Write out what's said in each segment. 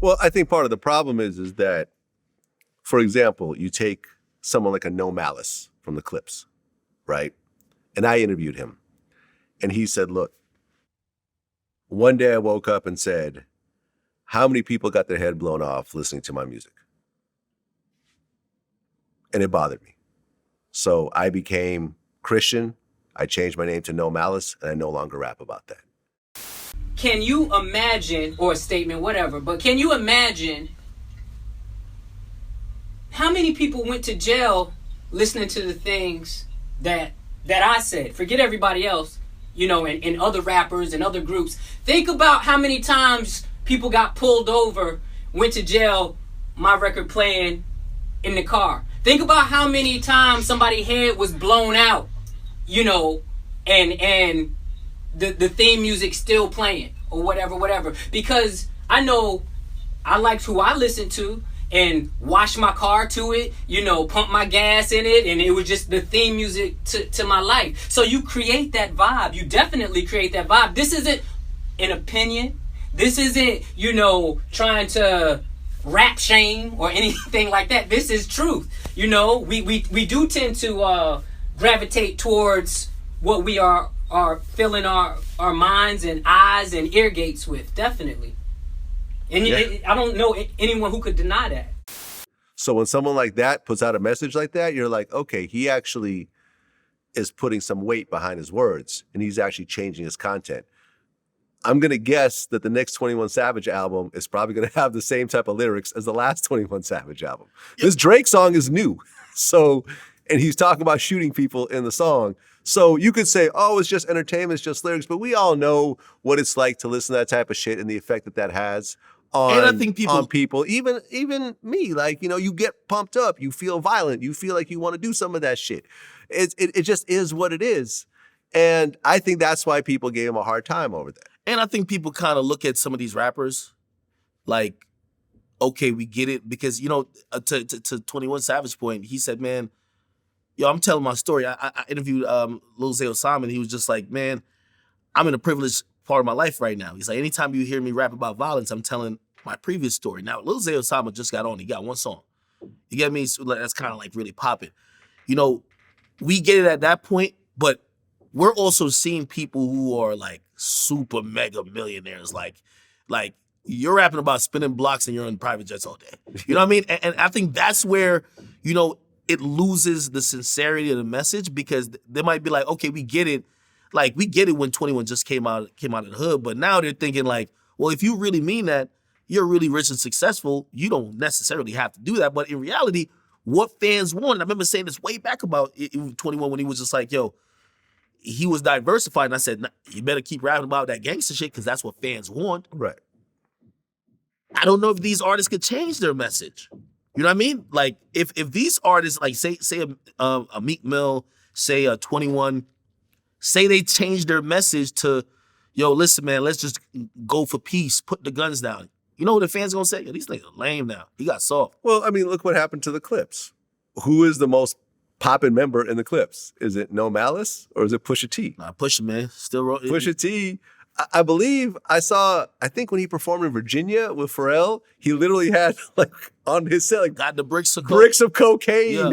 Well, I think part of the problem is that, for example, you take someone like a No Malice from the Clips, right? And I interviewed him. And he said, look, one day I woke up and said, how many people got their head blown off listening to my music? And it bothered me. So I became Christian. I changed my name to No Malice, and I no longer rap about that. Can you imagine, or a statement, whatever, but can you imagine how many people went to jail listening to the things that I said? Forget everybody else, you know, and other rappers and other groups. Think about how many times people got pulled over, went to jail, my record playing in the car. Think about how many times somebody's head was blown out, you know, and the theme music still playing or whatever. Because I know I liked who I listened to and wash my car to it, you know, pump my gas in it, and it was just the theme music to my life. So you create that vibe. You definitely create that vibe. This isn't an opinion. This isn't, you know, trying to rap shame or anything like that. This is truth. You know, we do tend to gravitate towards what we are filling our minds and eyes and ear gates with, definitely. And I don't know anyone who could deny that. So when someone like that puts out a message like that, you're like, okay, he actually is putting some weight behind his words, and he's actually changing his content. I'm going to guess that the next 21 Savage album is probably going to have the same type of lyrics as the last 21 Savage album. Yep. This Drake song is new. So, and he's talking about shooting people in the song. So you could say, oh, it's just entertainment, it's just lyrics, but we all know what it's like to listen to that type of shit and the effect that has on people. Even me, like, you know, you get pumped up, you feel violent, you feel like you want to do some of that shit. It just is what it is. And I think that's why people gave him a hard time over that. And I think people kind of look at some of these rappers like, okay, we get it. Because, you know, to 21 Savage point, he said, man, yo, I'm telling my story. I interviewed Lil Zay Osama, and he was just like, man, I'm in a privileged part of my life right now. He's like, anytime you hear me rap about violence, I'm telling my previous story. Now, Lil Zay Osama just got on. He got one song. You get me? So that's kind of like really popping. You know, we get it at that point, but we're also seeing people who are like super mega millionaires. Like you're rapping about spinning blocks and you're in private jets all day. You know what I mean? And I think that's where, you know, it loses the sincerity of the message, because they might be like, okay, we get it. Like, we get it when 21 just came out of the hood, but now they're thinking like, well, if you really mean that, you're really rich and successful, you don't necessarily have to do that. But in reality, what fans want, and I remember saying this way back about 21 when he was just like, yo, he was diversified. And I said, nah, you better keep rapping about that gangster shit, because that's what fans want. Right. I don't know if these artists could change their message. You know what I mean? Like, if these artists, like say a Meek Mill, say a 21, say they change their message to, yo, listen, man, let's just go for peace, put the guns down. You know what the fans gonna say? Yo, these niggas are lame now. He got soft. Well, I mean, look what happened to the Clips. Who is the most poppin' member in the Clips? Is it No Malice or is it Pusha T? Nah, Pusha, man. Still Pusha T. I believe I think when he performed in Virginia with Pharrell, he literally had like on his set, like, got the bricks of cocaine. Yeah.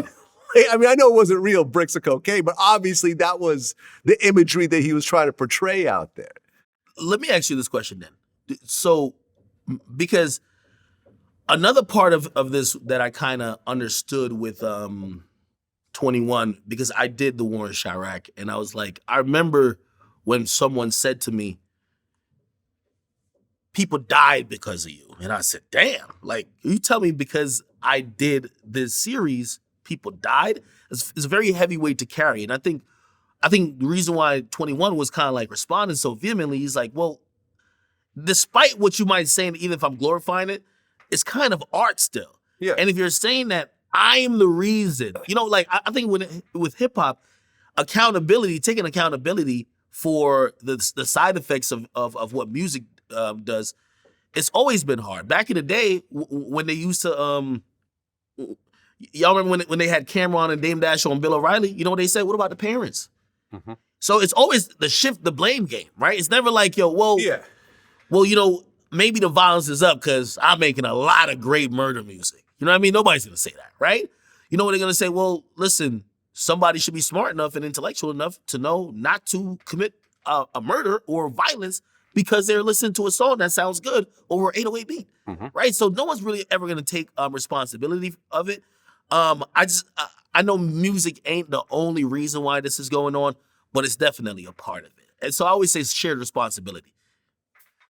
I mean, I know it wasn't real bricks of cocaine, but obviously that was the imagery that he was trying to portray out there. Let me ask you this question then. So, because another part of this that I kind of understood with 21, because I did the war in Chiraq, and I was like, I remember when someone said to me, people died because of you. And I said, damn, like, you tell me because I did this series, people died? It's a very heavy weight to carry. And I think the reason why 21 was kind of like responding so vehemently, he's like, well, despite what you might say, and even if I'm glorifying it, it's kind of art still. Yeah. And if you're saying that I'm the reason, you know, like, I think with hip hop, taking accountability for the side effects of what music does, it's always been hard. Back in the day, when they used to, y'all remember when they had Cameron and Dame Dash on Bill O'Reilly? You know what they said? What about the parents? Mm-hmm. So it's always the blame game, right? It's never like, yo, well, you know, maybe the violence is up because I'm making a lot of great murder music. You know what I mean? Nobody's going to say that, right? You know what they're going to say? Well, listen, somebody should be smart enough and intellectual enough to know not to commit a murder or violence because they're listening to a song that sounds good over 808 beat, right? So no one's really ever going to take responsibility of it. I know music ain't the only reason why this is going on, but it's definitely a part of it. And so I always say it's shared responsibility.